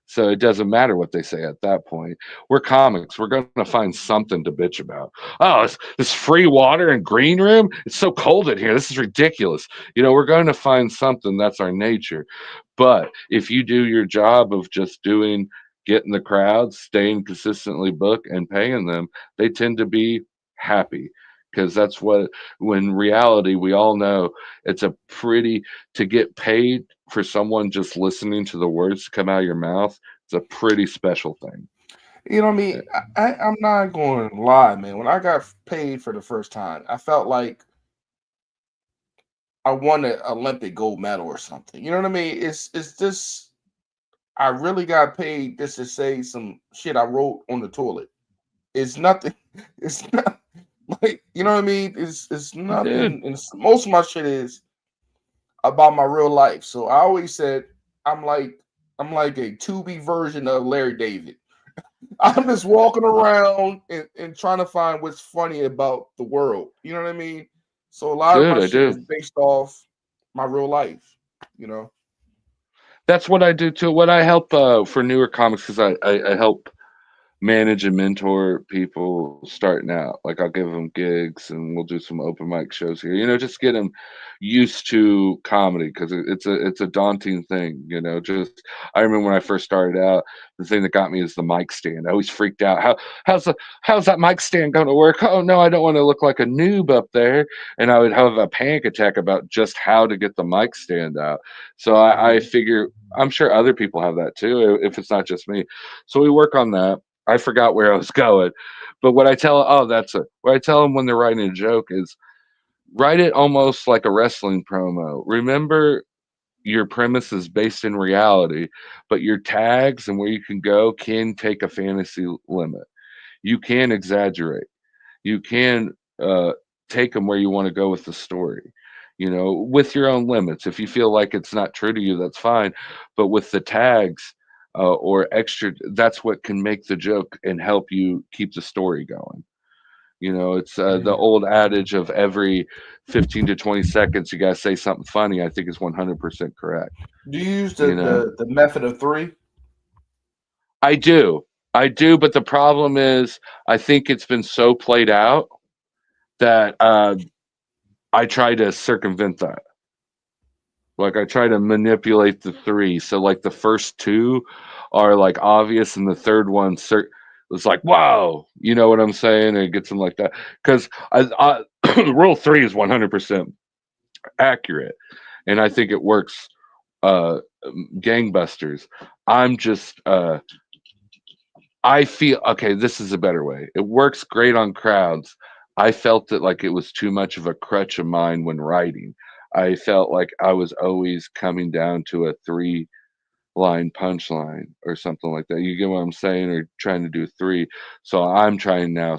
So it doesn't matter what they say at that point. We're comics. We're going to find something to bitch about. Oh, this free water and green room. It's so cold in here. This is ridiculous. We're going to find something. That's our nature. But if you do your job of just getting the crowds, staying consistently booked and paying them, they tend to be happy because that's what, when reality, we all know it's a pretty, to get paid for someone just listening to the words come out of your mouth, it's a pretty special thing. You know what I mean? I'm not going to lie, man. When I got paid for the first time, I felt like I won an Olympic gold medal or something. You know what I mean? It's just I really got paid just to say some shit I wrote on the toilet. It's nothing. It's not like, you know what I mean. It's Dude, nothing. And most of my shit is about my real life. So I always said I'm like I'm like a Tubi version of Larry David. I'm just walking around and trying to find what's funny about the world. You know what I mean? So a lot of my I shit do. is based off my real life. You know. That's what I do too. What I help for newer comics is I help manage and mentor people starting out. Like I'll give them gigs and we'll do some open mic shows here. Just get them used to comedy because it's a daunting thing. Just I remember when I first started out, the thing that got me is the mic stand. I always freaked out. How's that mic stand going to work? Oh no, I don't want to look like a noob up there. And I would have a panic attack about just how to get the mic stand out. So I Mhm. figure I'm sure other people have that too, if it's not just me. So we work on that. I forgot where I was going, but what I tell them when they're writing a joke is write it almost like a wrestling promo. Remember, your premise is based in reality, but your tags and where you can go can take a fantasy limit. You can exaggerate. You can take them where you want to go with the story. With your own limits. If you feel like it's not true to you, that's fine. But with the tags or extra, that's what can make the joke and help you keep the story going. It's the Yeah. old adage of every 15 to 20 seconds, you got to say something funny, I think is 100% correct. Do you use the, You know, the the method of three? I do. I do. But the problem is, I think it's been so played out that I try to circumvent that. Like I try to manipulate the three. So like the first two are like obvious, and the third one was like, wow, you know what I'm saying? And it gets them like that because the rule three is 100% accurate, and I think it works gangbusters. I'm just I feel okay. This is a better way. It works great on crowds. I felt that like it was too much of a crutch of mine when writing. I felt like I was always coming down to a three-line punchline or something like that. You get what I'm saying? Or trying to do three. So I'm trying now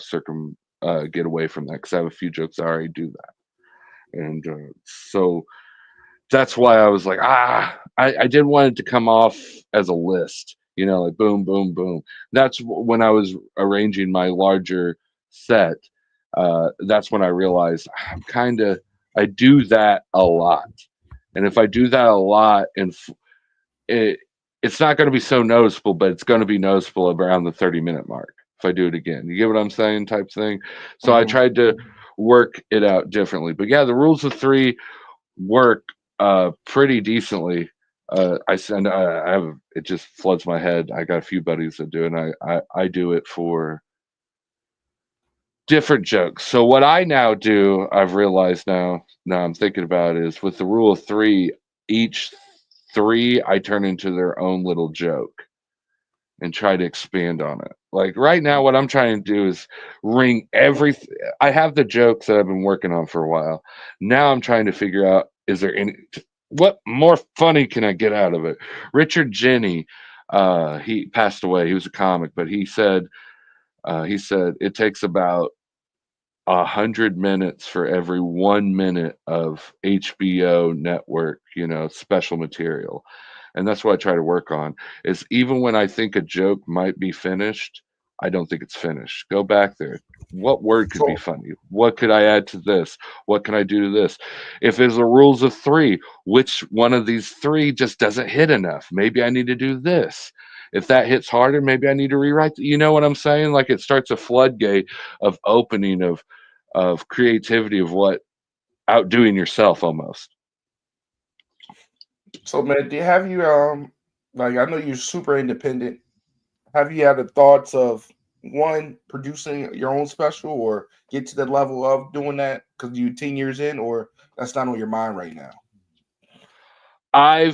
get away from that because I have a few jokes I already do that, and so that's why I was like, I didn't want it to come off as a list, like boom, boom, boom. That's when I was arranging my larger set. That's when I realized I do that a lot. And if I do that a lot, it, it's not going to be so noticeable, but it's going to be noticeable around the 30-minute mark if I do it again. You get what I'm saying? Type thing. So I Hmm. tried to work it out differently. But yeah, the rules of three work pretty decently. I have it just floods my head. I got a few buddies that do it, and I do it for different jokes. So what I now do, I've realized now I'm thinking about it, is with the rule of three, each three I turn into their own little joke. and try to expand on it. Like right now, what I'm trying to do is wring everything. I have the jokes that I've been working on for a while. Now I'm trying to figure out, is there any, what more funny can I get out of it? Richard Jenny, he passed away. He was a comic, but he said it takes about 100 minutes for every 1 minute of HBO network, special material. And that's what I try to work on is even when I think a joke might be finished, I don't think it's finished. Go back there. What word could be So funny? What could I add to this? What can I do to this? If there's a rules of three, which one of these three just doesn't hit enough? Maybe I need to do this. If that hits harder, maybe I need to rewrite. You know what I'm saying? Like it starts a floodgate of opening of creativity of what outdoing yourself almost. so man, have you like I know you're super independent. Have you had the thoughts of one producing your own special or get to the level of doing that because you 10 years in, or that's not on your mind right now? I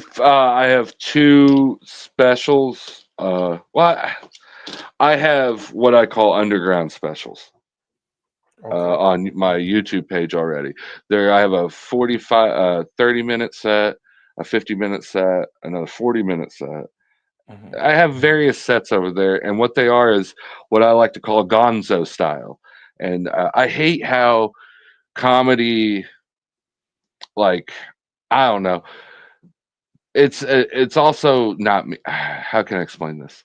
have two specials. Well, I have what I call underground specials Okay. on my YouTube page already. There, I have a 30-minute set, a 50-minute set, another 40-minute set. Mhm. I have various sets over there, and what they are is what I like to call gonzo style. And I hate how comedy, like, I don't know, it's also not me. How can I explain this?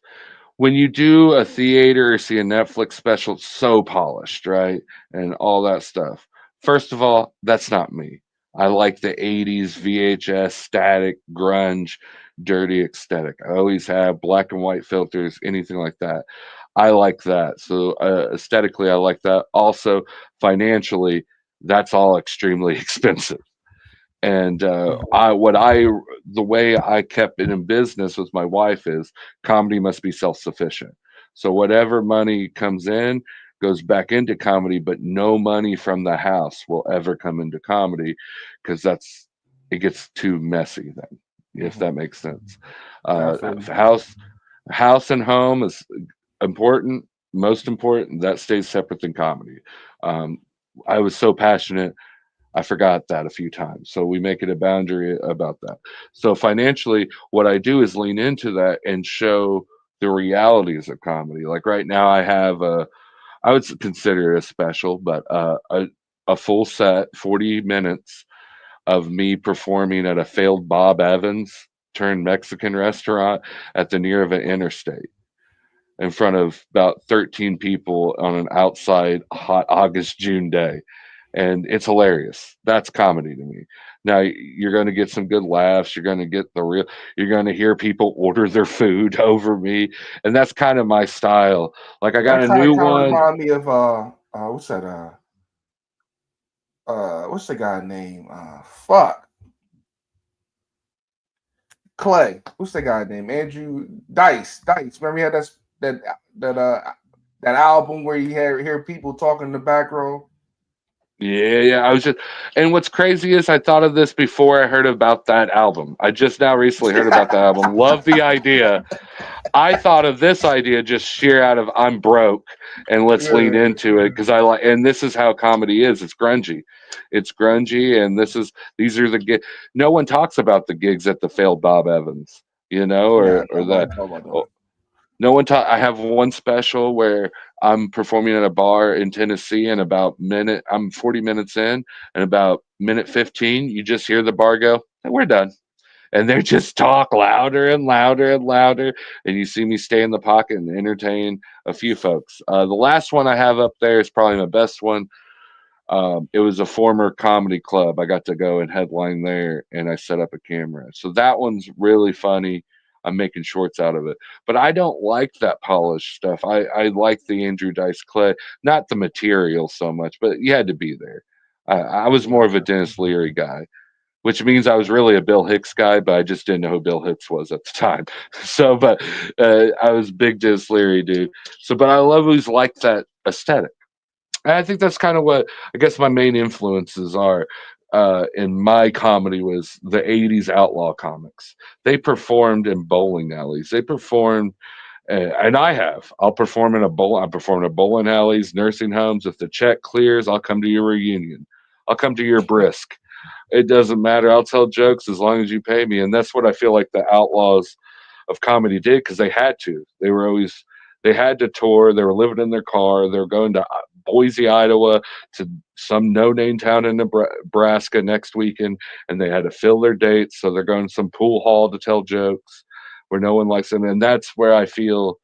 When you do a theater or see a Netflix special, it's so polished, right? And all that stuff. First of all, that's not me. I like the 80s VHS, static, grunge, dirty aesthetic. I always have black and white filters, anything like that. I like that. So aesthetically, I like that. Also, financially, that's all extremely expensive. And Mhm. the way I kept it in business with my wife is comedy must be self-sufficient. So whatever money comes in goes back into comedy, but no money from the house will ever come into comedy because it gets too messy then, if Mhm. that makes sense. Yeah, I Uh, feel you. house and home is important, most important. That stays separate than comedy. Um, I was so passionate I forgot that a few times. So we make it a boundary about that. So financially, what I do is lean into that and show the realities of comedy. Like right now, I would consider it a special, but a full set, 40 minutes of me performing at a failed Bob Evans turned Mexican restaurant at the near of an interstate in front of about 13 people on an outside hot August June day, and it's hilarious. That's comedy to me. Now you're going to get some good laughs. You're going to get the real. You're going to hear people order their food over me, and that's kind of my style. Like I got That a kind of new one. remind me of what's that what's the guy name? Fuck. Clay. What's the guy name? Andrew Dice. Dice. Remember he had that that album where you hear people talking in the back row? Yeah, yeah. And what's crazy is I thought of this before I heard about that album. I just now recently heard about the album. Love the idea. I thought of this idea just sheer out of I'm broke and let's lean Yeah. into it because I like and this is how comedy is. It's grungy. It's grungy and these are the no one talks about the gigs at the failed Bob Evans, Yeah, or nobody the talk about oh, that. no one talk I have one special where I'm performing at a bar in Tennessee and I'm 40 minutes in and about minute 15 you just hear the bar go, we're done, and they just talk louder and louder and louder. And you see me stay in the pocket and entertain a few folks. The last one I have up there is probably my best one. It was a former comedy club. I got to go and headline there, and I set up a camera. So that one's really funny. I'm making shorts out of it, but I don't like that polished stuff. I like the Andrew Dice Clay, not the material so much, but you had to be there. I was more of a Dennis Leary guy, which means I was really a Bill Hicks guy, but I just didn't know who Bill Hicks was at the time. So, but I was big Dennis Leary dude. So, but I love who's like that aesthetic. And I think that's kind of what I guess my main influences are in my comedy was the 80s outlaw comics. They performed in bowling alleys. They performed And I have. I'll perform in a bowl. I perform in bowling alleys, nursing homes. If the check clears, I'll come to your reunion. I'll come to your brisk. It doesn't matter. I'll tell jokes as long as you pay me. And that's what I feel like the Outlaws of comedy did, because they had to. They had to tour. They were living in their car. They were going to Boise, Iowa, to some no-name town in Nebraska next weekend, and they had to fill their dates. So they're going to some pool hall to tell jokes where no one likes them. And that's where I feel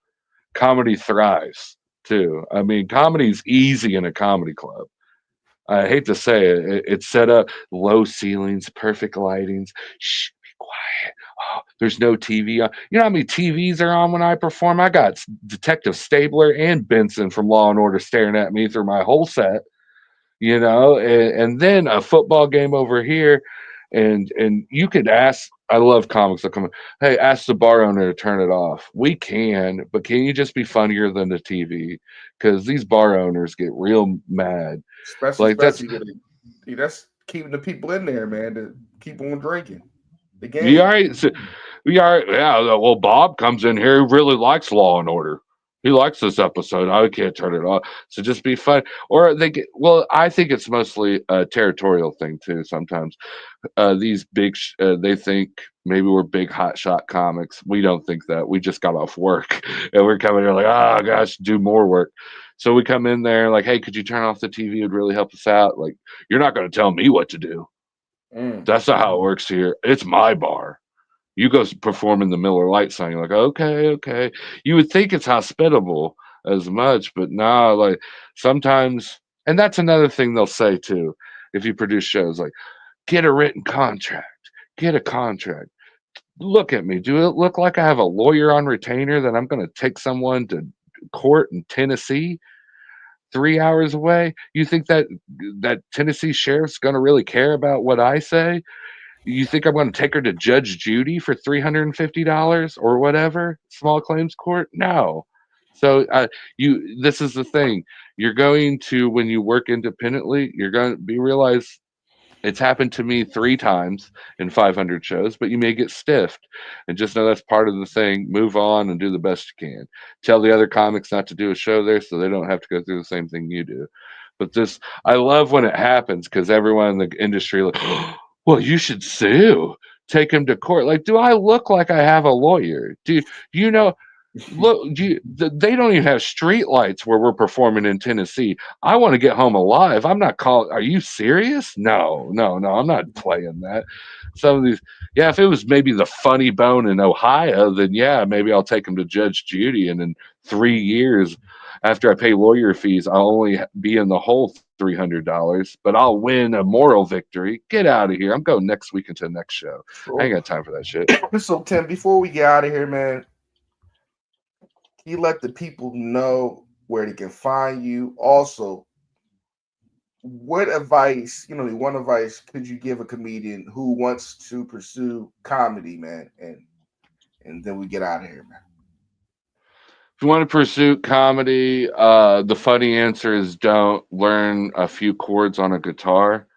comedy thrives too. I mean, comedy's easy in a comedy club. I hate to say it. It's set up low ceilings, perfect lightings. Shh, be quiet. Oh, there's no TV on. You know how many TVs are on when I perform? I got Detective Stabler and Benson from Law and Order staring at me through my whole set. And then a football game over here, and you could ask. I love comics that come in. Hey, ask the bar owner to turn it off. We can, but can you just be funnier than the TV? Because these bar owners get real mad. Like that's That's keeping the people in there, man, to keep on drinking the you all game. right. So, we are, yeah. Well, Bob comes in here. He really likes Law and Order. He likes this episode. I can't turn it off. So just be fun. Or they get. Well, I think it's mostly a territorial thing too. Sometimes these they think maybe we're big hotshot comics. We don't think that. We just got off work and we're coming here like, oh gosh, do more work. So we come in there like, hey, could you turn off the TV? It'd really help us out. Like, you're not going to tell me what to do. Mm. That's not how it works here. It's my bar. You go perform in the Miller Lite song. You're like, okay, okay. You would think it's hospitable as much, but nah, like sometimes, and that's another thing they'll say too. If you produce shows, like, get a written contract, get a contract. Look at me. Do it look like I have a lawyer on retainer that I'm going to take someone to court in Tennessee, 3 hours away? You think that Tennessee sheriff's going to really care about what I say? You think I'm going to take her to Judge Judy for $350 or whatever? Small claims court? No. So this is the thing. You're going to, when you work independently, you're going to be realize it's happened to me 3 times in 500 shows, but you may get stiffed. And just know that's part of the thing. Move on and do the best you can. Tell the other comics not to do a show there so they don't have to go through the same thing you do. But I love when it happens because everyone in the industry, like, well, you should sue, take him to court. Like, do I look like I have a lawyer? Do you know? Look, they don't even have street lights where we're performing in Tennessee. I want to get home alive. I'm not calling. Are you serious? No, no, no. I'm not playing that. Some of these, yeah. If it was maybe the Funny Bone in Ohio, then yeah, maybe I'll take them to Judge Judy, and in 3 years, after I pay lawyer fees, I'll only be in the hole $300, but I'll win a moral victory. Get out of here. I'm going next week into the next show. I ain't got time for that shit. So Tim, before we get out of here, man, can you let the people know where they can find you? Also, what advice, one advice could you give a comedian who wants to pursue comedy, man? And then we get out of here, man. If you want to pursue comedy, the funny answer is don't learn a few chords on a guitar,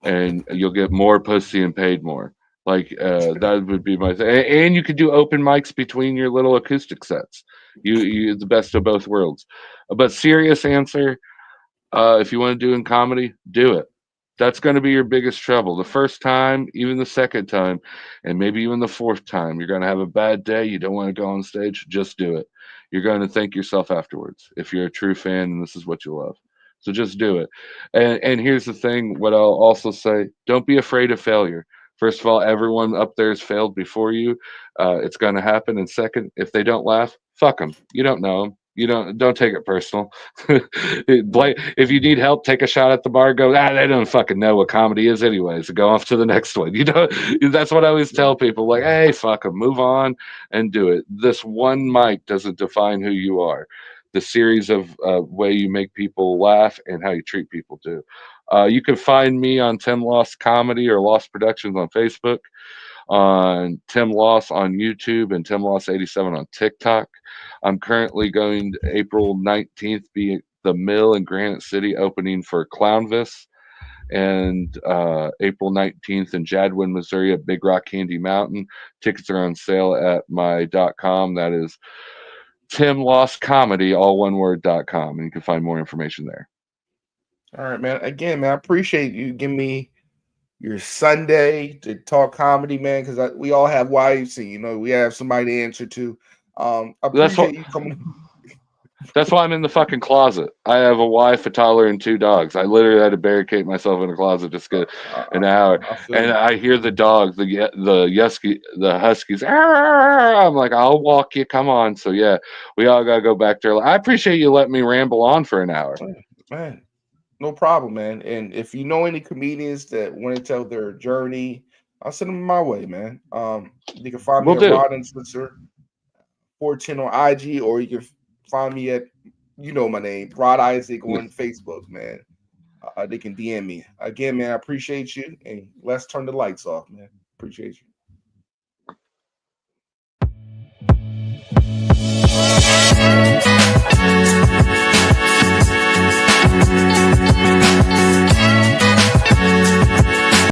and you'll get more pussy and paid more. Like that would be my thing. And you could do open mics between your little acoustic sets. You the best of both worlds. But serious answer, if you want to do in comedy, do it. That's going to be your biggest trouble. The first time, even the second time, and maybe even the fourth time, you're going to have a bad day. You don't want to go on stage. Just do it. You're going to thank yourself afterwards if you're a true fan and this is what you love. So just do it. And here's the thing, what I'll also say, don't be afraid of failure. First of all, everyone up there has failed before you. It's going to happen. And second, if they don't laugh, fuck them. You don't know them. You don't take it personal. If you need help, take a shot at the bar. Go, they don't fucking know what comedy is, anyways. Go off to the next one. That's what I always tell people. Like, hey, fuck them, move on and do it. This one mic doesn't define who you are. The series of way you make people laugh and how you treat people do. You can find me on Tim Loss Comedy or Lost Productions on Facebook, on Tim Loss on YouTube, and Tim Loss 87 on TikTok. I'm currently going to April 19th be the Mill in Granite City opening for Clownvis, and April 19th in Jadwin, Missouri at Big Rock Candy Mountain. Tickets are on sale at my .com. That is Tim Lost Comedy, all one word.com, and you can find more information there. All right, man. Again, man, I appreciate you giving me your Sunday to talk comedy, man, because we all have wives and we have somebody to answer to. I appreciate you coming. That's why I'm in the fucking closet. I have a wife, a toddler, and 2 dogs. I literally had to barricade myself in a closet just to get an hour. And I hear the dogs, the huskies. I'm like, I'll walk you. Come on. So yeah, we all gotta go back there. I appreciate you letting me ramble on for an hour. Man, no problem, man. And if you know any comedians that want to tell their journey, I'll send them my way, man. You can find me at Rod and Spencer 410 on IG, or you can find me at, my name, Rod Isaac on Facebook, man. They can DM me. Again, man, I appreciate you. And let's turn the lights off, man. Appreciate you.